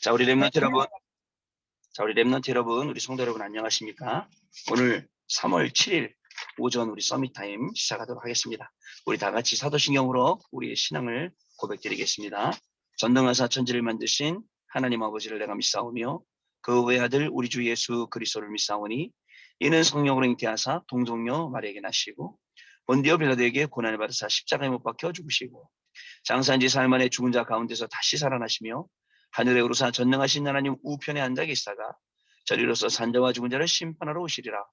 자, 우리 랩런트 여러분, 우리 성도 여러분 안녕하십니까? 오늘 3월 7일 오전 우리 서밋 타임 시작하도록 하겠습니다. 우리 다 같이 사도신경으로 우리의 신앙을 고백드리겠습니다. 전능하사 천지를 만드신 하나님 아버지를 내가 믿사오며 그 외 아들 우리 주 예수 그리스도를 믿사오니 이는 성령으로 잉태하사 동정녀 마리아에게 나시고 본디오 빌라도에게 고난을 받으사 십자가에 못 박혀 죽으시고 장사한 지 4일 만에 죽은 자 가운데서 다시 살아나시며 하늘에 오르사 전능하신 하나님 우편에 앉아 계시다가 저리로서 산자와 죽은 자를 심판하러 오시리라.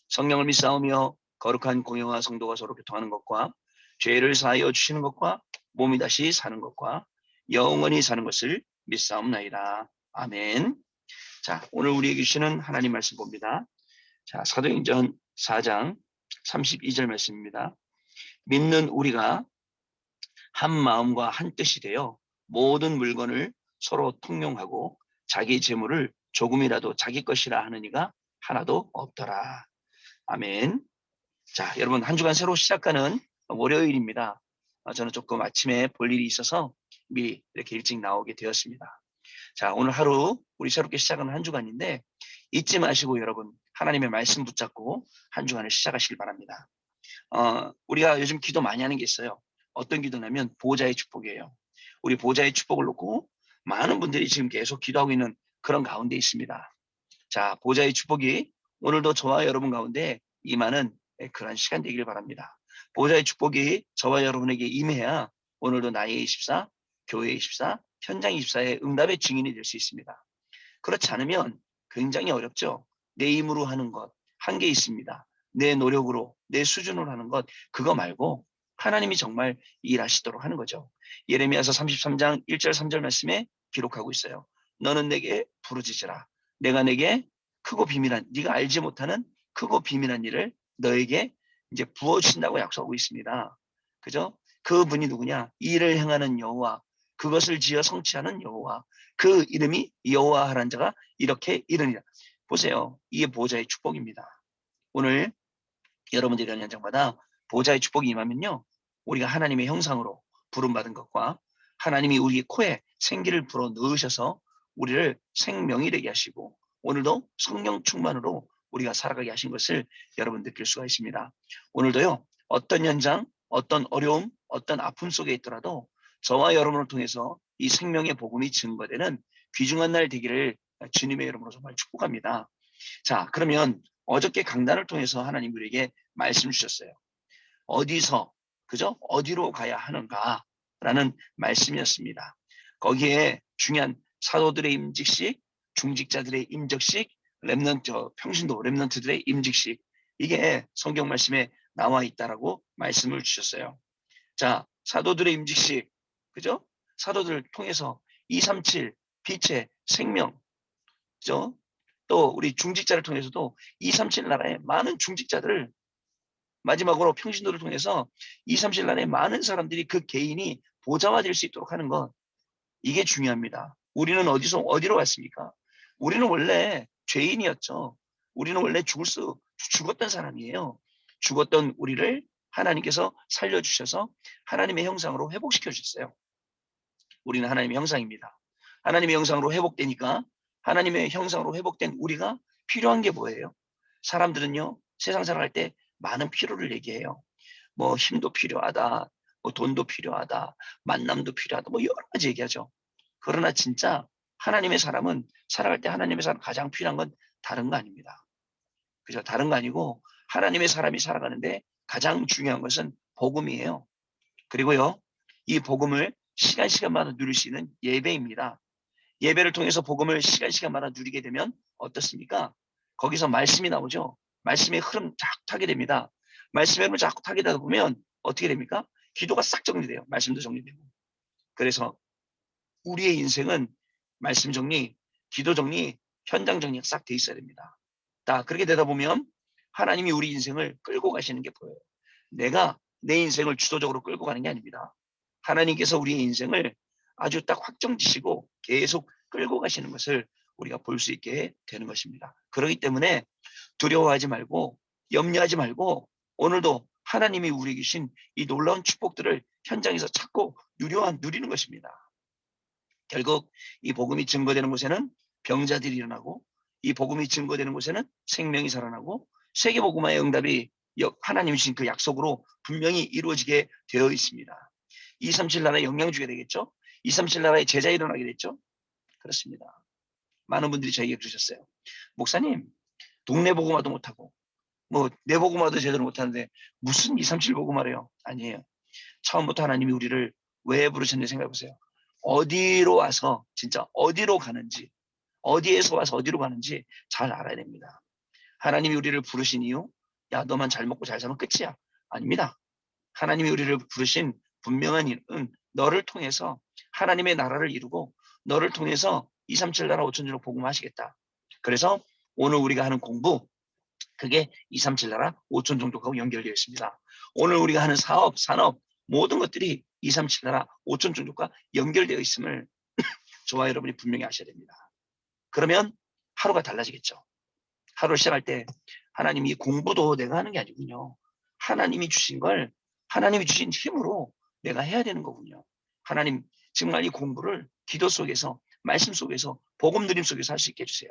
성령을 믿사오며 거룩한 공영과 성도가 서로 교통하는 것과 죄를 사하여 주시는 것과 몸이 다시 사는 것과 영원히 사는 것을 믿사옵나이다. 아멘. 자, 오늘 우리에게 주시는 하나님 말씀 봅니다. 자, 사도행전 4장 32절 말씀입니다. 믿는 우리가 한 마음과 한 뜻이 되어 모든 물건을 서로 통용하고 자기 재물을 조금이라도 자기 것이라 하는 이가 하나도 없더라. 아멘. 자, 여러분 한 주간 새로 시작하는 월요일입니다. 저는 조금 아침에 볼 일이 있어서 미리 이렇게 일찍 나오게 되었습니다. 자, 오늘 하루 우리 새롭게 시작하는 한 주간인데 잊지 마시고 여러분 하나님의 말씀 붙잡고 한 주간을 시작하시길 바랍니다. 우리가 요즘 기도 많이 하는 게 있어요. 어떤 기도냐면 보호자의 축복이에요. 우리 보호자의 축복을 놓고 많은 분들이 지금 계속 기도하고 있는 그런 가운데 있습니다. 자, 보호자의 축복이 오늘도 저와 여러분 가운데 임하는 그런 시간 되기를 바랍니다. 보호자의 축복이 저와 여러분에게 임해야 오늘도 나의 24, 교회 24, 현장 24의 응답의 증인이 될 수 있습니다. 그렇지 않으면 굉장히 어렵죠. 내 힘으로 하는 것 한계 있습니다. 내 노력으로 내 수준으로 하는 것 그거 말고 하나님이 정말 일하시도록 하는 거죠. 예레미야서 33장 1절 3절 말씀에 기록하고 있어요. 너는 내게 부르짖으라. 내가 내게 크고 비밀한 네가 알지 못하는 크고 비밀한 일을 너에게 이제 부어주신다고 약속하고 있습니다. 그죠? 그분이 누구냐? 이 일을 행하는 여호와, 그것을 지어 성취하는 여호와, 그 이름이 여호와라는 자가 이렇게 이르니라. 보세요. 이게 보호자의 축복입니다. 오늘 여러분들이 하는 현장마다 보호자의 축복이 임하면요. 우리가 하나님의 형상으로 부름받은 것과 하나님이 우리 코에 생기를 불어 넣으셔서 우리를 생명이 되게 하시고 오늘도 성령 충만으로 우리가 살아가게 하신 것을 여러분 느낄 수가 있습니다. 오늘도요. 어떤 현장, 어떤 어려움, 어떤 아픔 속에 있더라도 저와 여러분을 통해서 이 생명의 복음이 증거되는 귀중한 날 되기를 주님의 이름으로 정말 축복합니다. 자, 그러면 어저께 강단을 통해서 하나님 우리에게 말씀 주셨어요. 어디서, 그죠? 어디로 가야 하는가라는 말씀이었습니다. 거기에 중요한 사도들의 임직식, 중직자들의 임적식, 렘넌트, 평신도 렘넌트들의 임직식, 이게 성경 말씀에 나와 있다라고 말씀을 주셨어요. 자, 사도들의 임직식, 그죠? 사도들을 통해서 237, 빛의 생명, 그죠? 또 우리 중직자를 통해서도 237 나라의 많은 중직자들을 마지막으로 평신도를 통해서 237 나라의 많은 사람들이 그 개인이 보좌화될 수 있도록 하는 것, 이게 중요합니다. 우리는 어디로 왔습니까? 우리는 원래 죄인이었죠. 우리는 원래 죽었던 사람이에요. 죽었던 우리를 하나님께서 살려주셔서 하나님의 형상으로 회복시켜 주셨어요. 우리는 하나님의 형상입니다. 하나님의 형상으로 회복되니까 하나님의 형상으로 회복된 우리가 필요한 게 뭐예요? 사람들은요, 세상 살아갈 때 많은 필요를 얘기해요. 뭐 힘도 필요하다, 뭐 돈도 필요하다, 만남도 필요하다, 뭐 여러 가지 얘기하죠. 그러나 진짜 하나님의 사람은 살아갈 때 하나님의 사람 가장 필요한 건 다른 거 아닙니다. 그죠? 다른 거 아니고 하나님의 사람이 살아가는데 가장 중요한 것은 복음이에요. 그리고요, 이 복음을 시간마다 누릴 수 있는 예배입니다. 예배를 통해서 복음을 시간마다 누리게 되면 어떻습니까? 거기서 말씀이 나오죠. 말씀의 흐름 자꾸 타게 됩니다. 말씀의 흐름을 자꾸 타게 되다 보면 어떻게 됩니까? 기도가 싹 정리돼요. 말씀도 정리되고. 그래서 우리의 인생은 말씀 정리, 기도 정리, 현장 정리가 싹 돼 있어야 됩니다. 그렇게 되다 보면 하나님이 우리 인생을 끌고 가시는 게 보여요. 내가 내 인생을 주도적으로 끌고 가는 게 아닙니다. 하나님께서 우리의 인생을 아주 딱 확정지시고 계속 끌고 가시는 것을 우리가 볼 수 있게 되는 것입니다. 그렇기 때문에 두려워하지 말고 염려하지 말고 오늘도 하나님이 우리에게 주신 이 놀라운 축복들을 현장에서 찾고 누리는 것입니다. 결국 이 복음이 증거되는 곳에는 병자들이 일어나고, 이 복음이 증거되는 곳에는 생명이 살아나고, 세계복음화의 응답이 하나님이 주신 그 약속으로 분명히 이루어지게 되어 있습니다. 237 나라에 영향 주게 되겠죠. 237 나라에 제자 일어나게 됐죠. 그렇습니다. 많은 분들이 저에게 그러셨어요. 목사님, 동네 복음화도 못하고 뭐 내 복음화도 제대로 못하는데 무슨 237 복음화래요? 아니에요. 처음부터 하나님이 우리를 왜 부르셨는지 생각해 보세요. 어디로 와서 진짜 어디로 가는지, 어디에서 와서 어디로 가는지 잘 알아야 됩니다. 하나님이 우리를 부르신 이유, 야 너만 잘 먹고 잘 살면 끝이야. 아닙니다. 하나님이 우리를 부르신 분명한 이유는 너를 통해서 하나님의 나라를 이루고, 너를 통해서 237 나라 5천주로 복음하시겠다. 그래서 오늘 우리가 하는 공부, 그게 237 나라 5천 종족하고 연결되어 있습니다. 오늘 우리가 하는 사업, 산업, 모든 것들이 237 나라 5천 종족과 연결되어 있음을 저와 여러분이 분명히 아셔야 됩니다. 그러면 하루가 달라지겠죠. 하루를 시작할 때 하나님이 공부도 내가 하는 게 아니군요. 하나님이 주신 걸, 하나님이 주신 힘으로 내가 해야 되는 거군요. 하나님 정말 이 공부를 기도 속에서, 말씀 속에서, 복음 누림 속에서 할 수 있게 해주세요.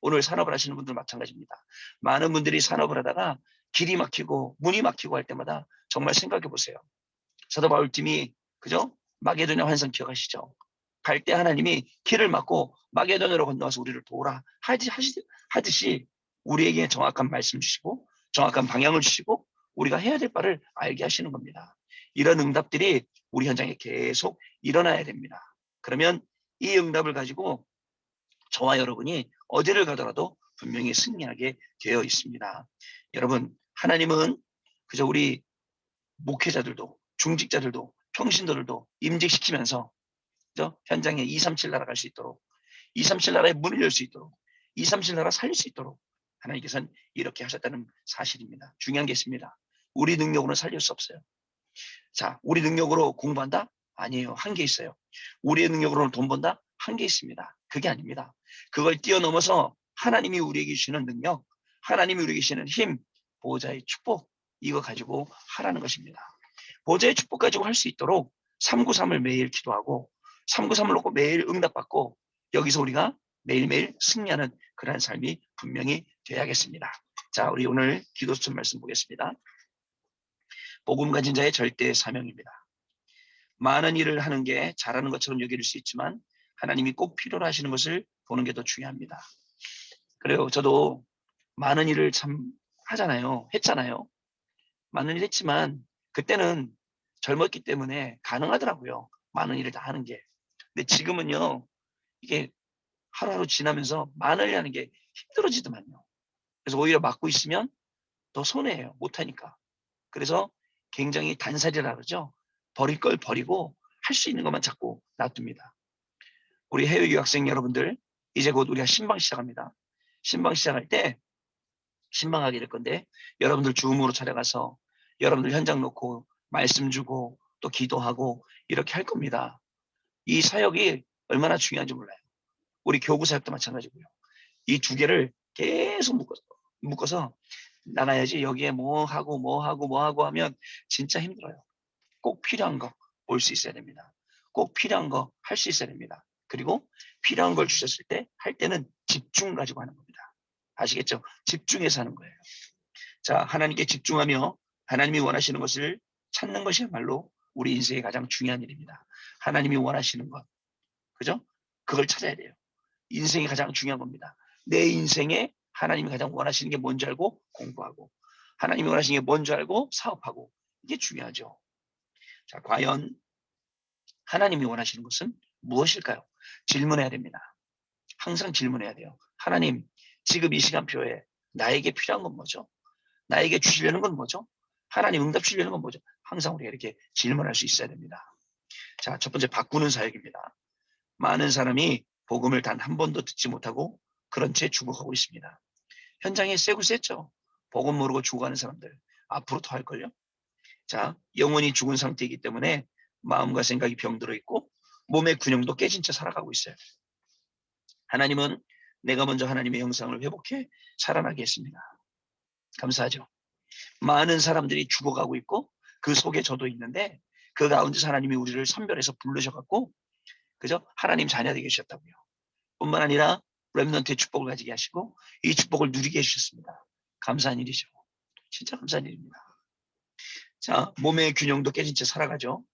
오늘 산업을 하시는 분들 마찬가지입니다. 많은 분들이 산업을 하다가 길이 막히고 문이 막히고 할 때마다 정말 생각해 보세요. 사도 바울팀이 그죠? 마게도냐 환상 기억하시죠? 갈 때 하나님이 길을 막고 마게도냐로 건너와서 우리를 도우라 하듯이 우리에게 정확한 말씀 주시고 정확한 방향을 주시고 우리가 해야 될 바를 알게 하시는 겁니다. 이런 응답들이 우리 현장에 계속 일어나야 됩니다. 그러면 이 응답을 가지고 저와 여러분이 어디를 가더라도 분명히 승리하게 되어 있습니다. 여러분, 하나님은 그저 우리 목회자들도, 중직자들도, 평신도들도 임직시키면서 그죠? 현장에 237 나라 갈 수 있도록, 237 나라의 문을 열 수 있도록, 237 나라 살릴 수 있도록 하나님께서는 이렇게 하셨다는 사실입니다. 중요한 게 있습니다. 우리 능력으로는 살릴 수 없어요. 자, 우리 능력으로 공부한다? 아니에요. 한계 있어요. 우리의 능력으로는 돈 번다? 한계 있습니다. 그게 아닙니다. 그걸 뛰어넘어서 하나님이 우리에게 주시는 능력, 하나님이 우리에게 주시는 힘, 보호자의 축복, 이거 가지고 하라는 것입니다. 보호자의 축복 가지고 할 수 있도록 393을 매일 기도하고 393을 놓고 매일 응답받고 여기서 우리가 매일매일 승리하는 그러한 삶이 분명히 되어야겠습니다. 자, 우리 오늘 기도수천 말씀 보겠습니다. 복음 가진 자의 절대 사명입니다. 많은 일을 하는 게 잘하는 것처럼 여길 수 있지만 하나님이 꼭 필요로 하시는 것을 보는 게 더 중요합니다. 그래요. 저도 많은 일을 참 하잖아요. 했잖아요. 많은 일 했지만 그때는 젊었기 때문에 가능하더라고요. 많은 일을 다 하는 게. 근데 지금은요. 이게 하루하루 지나면서 많은 일 하는 게 힘들어지더만요. 그래서 오히려 맡고 있으면 더 손해예요. 못하니까. 그래서 굉장히 단살이라 그러죠. 버릴 걸 버리고 할 수 있는 것만 자꾸 놔둡니다. 우리 해외 유학생 여러분들 이제 곧 우리가 신방 시작합니다. 신방 시작할 때 신방하게 될 건데 여러분들 줌으로 찾아가서 여러분들 현장 놓고 말씀 주고 또 기도하고 이렇게 할 겁니다. 이 사역이 얼마나 중요한지 몰라요. 우리 교구 사역도 마찬가지고요. 이 두 개를 계속 묶어서 나가야지 여기에 뭐 하고 하면 진짜 힘들어요. 꼭 필요한 거 볼 수 있어야 됩니다. 꼭 필요한 거 할 수 있어야 됩니다. 그리고 필요한 걸 주셨을 때 할 때는 집중 가지고 하는 겁니다. 아시겠죠? 집중해서 하는 거예요. 자, 하나님께 집중하며 하나님이 원하시는 것을 찾는 것이야말로 우리 인생의 가장 중요한 일입니다. 하나님이 원하시는 것, 그죠? 그걸 찾아야 돼요. 인생이 가장 중요한 겁니다. 내 인생에 하나님이 가장 원하시는 게 뭔지 알고 공부하고 하나님이 원하시는 게 뭔지 알고 사업하고 이게 중요하죠. 자, 과연 하나님이 원하시는 것은 무엇일까요? 질문해야 됩니다. 항상 질문해야 돼요. 하나님, 지금 이 시간표에 나에게 필요한 건 뭐죠? 나에게 주시려는 건 뭐죠? 하나님 응답 주시려는 건 뭐죠? 항상 우리가 이렇게 질문할 수 있어야 됩니다. 자, 첫 번째 바꾸는 사역입니다. 많은 사람이 복음을 단 한 번도 듣지 못하고 그런 채 죽어가고 있습니다. 현장에 쎄고 쎄죠. 복음 모르고 죽어가는 사람들 앞으로 더 할걸요. 자, 영혼이 죽은 상태이기 때문에 마음과 생각이 병들어 있고 몸의 균형도 깨진 채 살아가고 있어요. 하나님은 내가 먼저 하나님의 형상을 회복해 살아나게 했습니다. 감사하죠. 많은 사람들이 죽어가고 있고 그 속에 저도 있는데 그 가운데서 하나님이 우리를 선별해서 부르셔갖고 그죠? 하나님 자녀 되게 해주셨다고요. 뿐만 아니라 렘넌트의 축복을 가지게 하시고 이 축복을 누리게 해주셨습니다. 감사한 일이죠. 진짜 감사한 일입니다. 자, 몸의 균형도 깨진 채 살아가죠.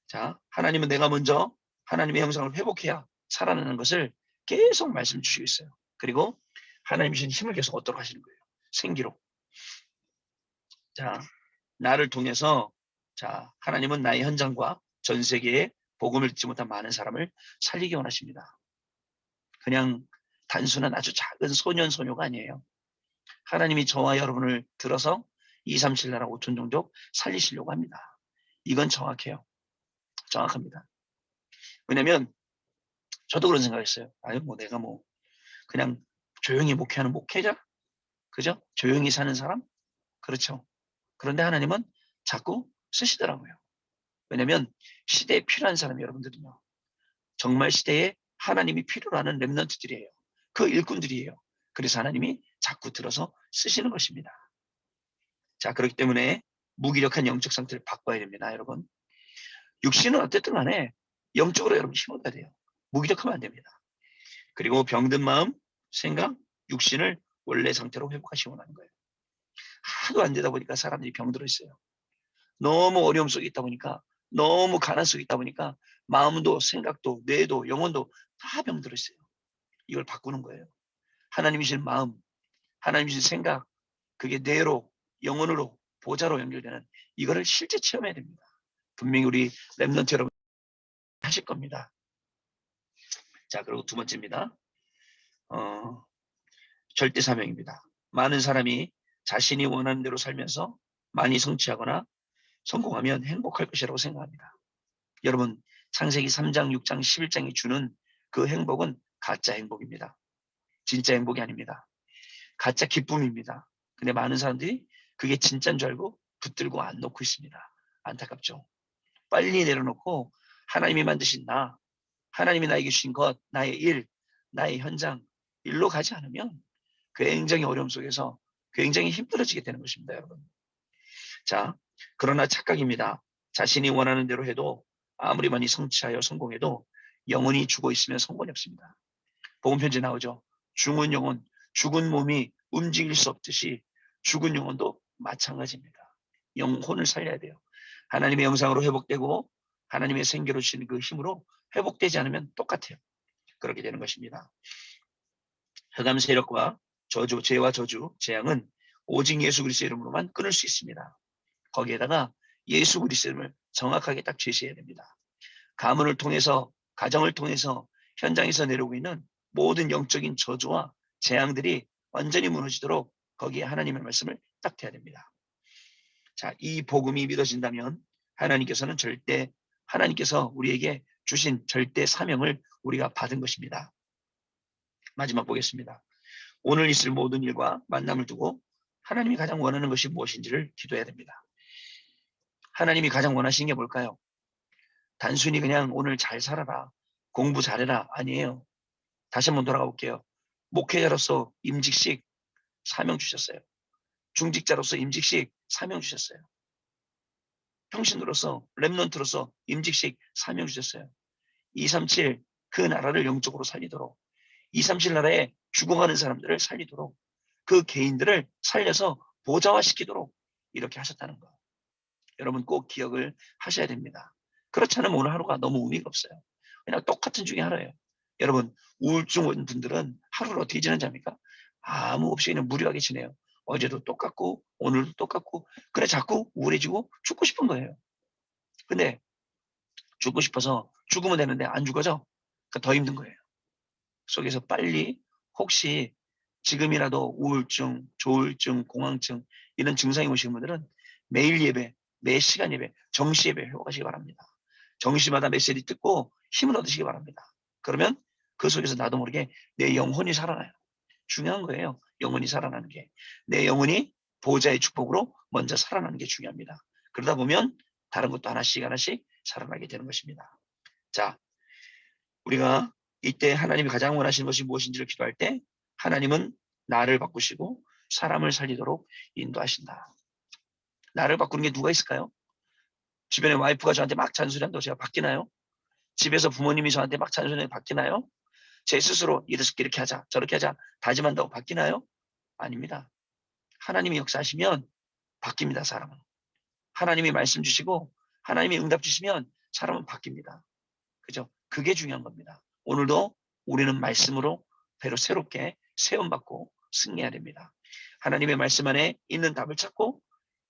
자, 하나님은 내가 먼저 하나님의 형상을 회복해야 살아나는 것을 계속 말씀 주시고 있어요. 그리고 하나님 주신 힘을 계속 얻도록 하시는 거예요. 생기로. 자, 나를 통해서 자, 하나님은 나의 현장과 전 세계에 복음을 듣지 못한 많은 사람을 살리기 원하십니다. 그냥 단순한 아주 작은 소년 소녀가 아니에요. 하나님이 저와 여러분을 들어서 237 나라 5천 종족 살리시려고 합니다. 이건 정확해요. 정확합니다. 왜냐면 저도 그런 생각했어요. 아유 뭐 내가 뭐 그냥 조용히 목회하는 목회자? 그죠? 조용히 사는 사람? 그렇죠. 그런데 하나님은 자꾸 쓰시더라고요. 왜냐면 시대에 필요한 사람이 여러분들은요. 정말 시대에 하나님이 필요로 하는 렘넌트들이에요. 그 일꾼들이에요. 그래서 하나님이 자꾸 들어서 쓰시는 것입니다. 자, 그렇기 때문에 무기력한 영적 상태를 바꿔야 됩니다, 여러분. 육신은 어쨌든 간에 영적으로 여러분 힘을 얻어야 돼요. 무기력하면 안 됩니다. 그리고 병든 마음, 생각, 육신을 원래 상태로 회복하시기 원하는 거예요. 하도 안 되다 보니까 사람들이 병들어 있어요. 너무 어려움 속에 있다 보니까, 너무 가난 속에 있다 보니까 마음도 생각도 뇌도 영혼도 다 병들어 있어요. 이걸 바꾸는 거예요. 하나님이 주신 마음, 하나님이 주신 생각, 그게 뇌로, 영혼으로, 보좌로 연결되는 이거를 실제 체험해야 됩니다. 분명히 우리 랩런트 여러분 하실 겁니다. 자, 그리고 두 번째입니다. 절대 사명입니다. 많은 사람이 자신이 원하는 대로 살면서 많이 성취하거나 성공하면 행복할 것이라고 생각합니다. 여러분, 창세기 3장, 6장, 11장이 주는 그 행복은 가짜 행복입니다. 진짜 행복이 아닙니다. 가짜 기쁨입니다. 근데 많은 사람들이 그게 진짜인 줄 알고 붙들고 안 놓고 있습니다. 안타깝죠. 빨리 내려놓고 하나님이 만드신 나, 하나님이 나에게 주신 것, 나의 일, 나의 현장, 일로 가지 않으면 굉장히 어려움 속에서 굉장히 힘들어지게 되는 것입니다, 여러분. 자, 그러나 착각입니다. 자신이 원하는 대로 해도 아무리 많이 성취하여 성공해도 영혼이 죽어 있으면 성공이 없습니다. 복음 편지 나오죠. 죽은 영혼, 죽은 몸이 움직일 수 없듯이 죽은 영혼도 마찬가지입니다. 영혼을 살려야 돼요. 하나님의 영상으로 회복되고 하나님의 생기로 주신 그 힘으로 회복되지 않으면 똑같아요. 그렇게 되는 것입니다. 흑암 세력과 저주, 죄와 저주, 재앙은 오직 예수 그리스도의 이름으로만 끊을 수 있습니다. 거기에다가 예수 그리스도의 이름을 정확하게 딱 제시해야 됩니다. 가문을 통해서, 가정을 통해서 현장에서 내려오고 있는 모든 영적인 저주와 재앙들이 완전히 무너지도록 거기에 하나님의 말씀을 딱 대야 됩니다. 자, 이 복음이 믿어진다면 하나님께서 우리에게 주신 절대 사명을 우리가 받은 것입니다. 마지막 보겠습니다. 오늘 있을 모든 일과 만남을 두고 하나님이 가장 원하는 것이 무엇인지를 기도해야 됩니다. 하나님이 가장 원하시는 게 뭘까요? 단순히 그냥 오늘 잘 살아라, 공부 잘해라 아니에요. 다시 한번 돌아가 볼게요. 목회자로서 임직식 사명 주셨어요. 중직자로서 임직식 사명 주셨어요. 평신으로서 렘넌트로서 임직식 사명 주셨어요. 237 그 나라를 영적으로 살리도록 237 나라에 죽어가는 사람들을 살리도록 그 개인들을 살려서 보좌화시키도록 이렇게 하셨다는 거. 여러분 꼭 기억을 하셔야 됩니다. 그렇지 않으면 오늘 하루가 너무 의미가 없어요. 그냥 똑같은 중에 하나예요. 여러분 우울증 온 분들은 하루를 어떻게 지내는지 압니까? 아무 없이 그냥 무료하게 지내요. 어제도 똑같고 오늘도 똑같고 그래 자꾸 우울해지고 죽고 싶은 거예요. 근데 죽고 싶어서 죽으면 되는데 안 죽어져. 그러니까 더 힘든 거예요. 속에서 빨리 혹시 지금이라도 우울증, 조울증, 공황증 이런 증상이 오시는 분들은 매일 예배, 매 시간 예배, 정시 예배 회복하시기 바랍니다. 정시마다 메시지 듣고 힘을 얻으시기 바랍니다. 그러면 그 속에서 나도 모르게 내 영혼이 살아나요. 중요한 거예요. 영혼이 살아나는 게. 내 영혼이 보호자의 축복으로 먼저 살아나는 게 중요합니다. 그러다 보면 다른 것도 하나씩 하나씩 살아나게 되는 것입니다. 자, 우리가 이때 하나님이 가장 원하시는 것이 무엇인지를 기도할 때 하나님은 나를 바꾸시고 사람을 살리도록 인도하신다. 나를 바꾸는 게 누가 있을까요? 주변에 와이프가 저한테 막 잔소리한다고 제가 바뀌나요? 집에서 부모님이 저한테 막 잔소리 바뀌나요? 제 스스로 이렇게 하자 저렇게 하자 다짐한다고 바뀌나요? 아닙니다. 하나님이 역사하시면 바뀝니다. 사람은. 하나님이 말씀 주시고 하나님이 응답 주시면 사람은 바뀝니다. 그죠? 그게 중요한 겁니다. 오늘도 우리는 말씀으로 배로 새롭게 세움받고 승리해야 됩니다. 하나님의 말씀 안에 있는 답을 찾고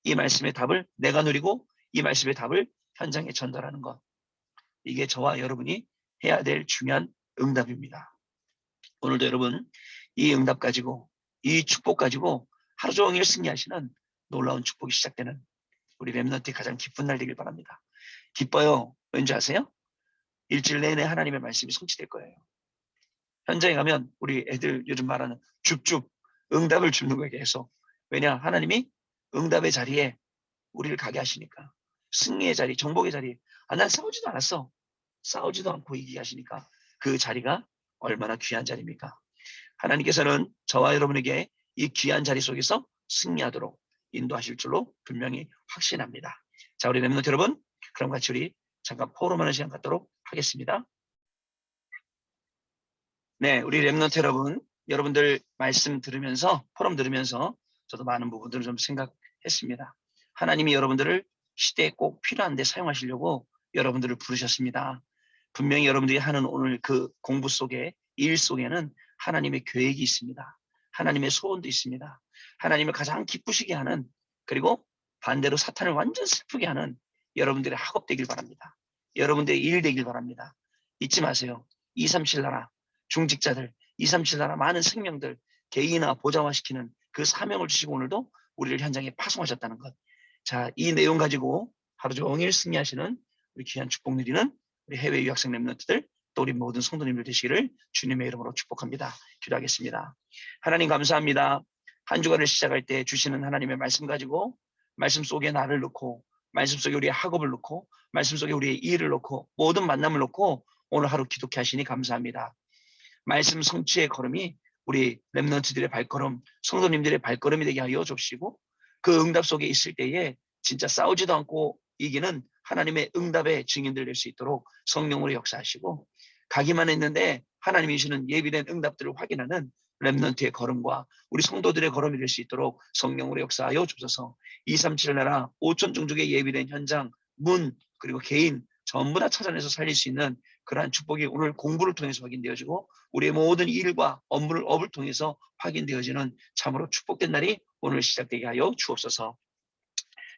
이 말씀의 답을 내가 누리고 이 말씀의 답을 현장에 전달하는 것. 이게 저와 여러분이 해야 될 중요한 응답입니다. 오늘도 여러분 이 응답 가지고 이 축복 가지고 하루 종일 승리하시는 놀라운 축복이 시작되는 우리 렘넌트의 가장 기쁜 날 되길 바랍니다. 기뻐요. 왠지 아세요? 일주일 내내 하나님의 말씀이 성취될 거예요. 현장에 가면 우리 애들 요즘 말하는 줍줍 응답을 줍는 거에 계속. 왜냐? 하나님이 응답의 자리에 우리를 가게 하시니까. 승리의 자리, 정복의 자리. 난 싸우지도 않았어. 싸우지도 않고 이기게 하시니까 그 자리가 얼마나 귀한 자리입니까? 하나님께서는 저와 여러분에게 이 귀한 자리 속에서 승리하도록 인도하실 줄로 분명히 확신합니다. 자, 우리 렘넌트 여러분, 그럼 같이 우리 잠깐 포럼하는 시간 갖도록 하겠습니다. 네, 우리 렘넌트 여러분, 여러분들 말씀 들으면서 포럼 들으면서 저도 많은 부분들을 좀 생각했습니다. 하나님이 여러분들을 시대에 꼭 필요한 데 사용하시려고 여러분들을 부르셨습니다. 분명히 여러분들이 하는 오늘 그 공부 속에 일 속에는 하나님의 계획이 있습니다. 하나님의 소원도 있습니다. 하나님을 가장 기쁘시게 하는 그리고 반대로 사탄을 완전 슬프게 하는 여러분들의 학업 되길 바랍니다. 여러분들의 일 되길 바랍니다. 잊지 마세요. 237 나라 중직자들, 237 나라 많은 생명들 개인화 보좌화시키는 그 사명을 주시고 오늘도 우리를 현장에 파송하셨다는 것. 자, 이 내용 가지고 하루 종일 승리하시는 우리 귀한 축복 누리는 우리 해외 유학생 렘넌트들 또 우리 모든 성도님들 되시기를 주님의 이름으로 축복합니다. 기도하겠습니다. 하나님 감사합니다. 한 주간을 시작할 때 주시는 하나님의 말씀 가지고 말씀 속에 나를 넣고 말씀 속에 우리의 학업을 넣고 말씀 속에 우리의 일을 넣고 모든 만남을 넣고 오늘 하루 기독해 하시니 감사합니다. 말씀 성취의 걸음이 우리 렘넌트들의 발걸음, 성도님들의 발걸음이 되게 하여 줍시고 그 응답 속에 있을 때에 진짜 싸우지도 않고 이기는 하나님의 응답의 증인들 될 수 있도록 성령으로 역사하시고 가기만 했는데 하나님이 주시는 예비된 응답들을 확인하는 렘넌트의 걸음과 우리 성도들의 걸음이 될 수 있도록 성령으로 역사하여 주소서. 237 나라 5천 종족의 예비된 현장, 문 그리고 개인 전부 다 찾아내서 살릴 수 있는 그러한 축복이 오늘 공부를 통해서 확인되어지고 우리의 모든 일과 업을 통해서 확인되어지는 참으로 축복된 날이 오늘 시작되게 하여 주옵소서.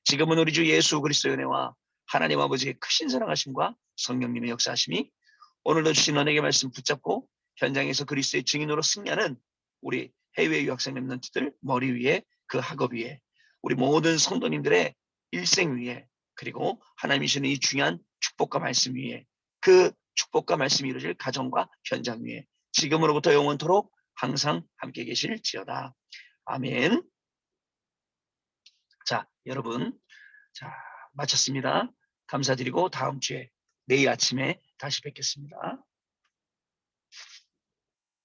지금은 우리 주 예수 그리스도의 은혜와 하나님 아버지의 크신 사랑하심과 성령님의 역사하심이 오늘도 주신 은혜의 말씀 붙잡고 현장에서 그리스도의 증인으로 승리하는 우리 해외 유학생 렘넌트들 머리 위에 그 학업 위에 우리 모든 성도님들의 일생 위에 그리고 하나님이 주시는 이 중요한 축복과 말씀 위에 그 축복과 말씀이 이루어질 가정과 현장 위에 지금으로부터 영원토록 항상 함께 계실지어다. 아멘. 자, 여러분. 자, 마쳤습니다. 감사드리고 다음 주에 내일 아침에 다시 뵙겠습니다.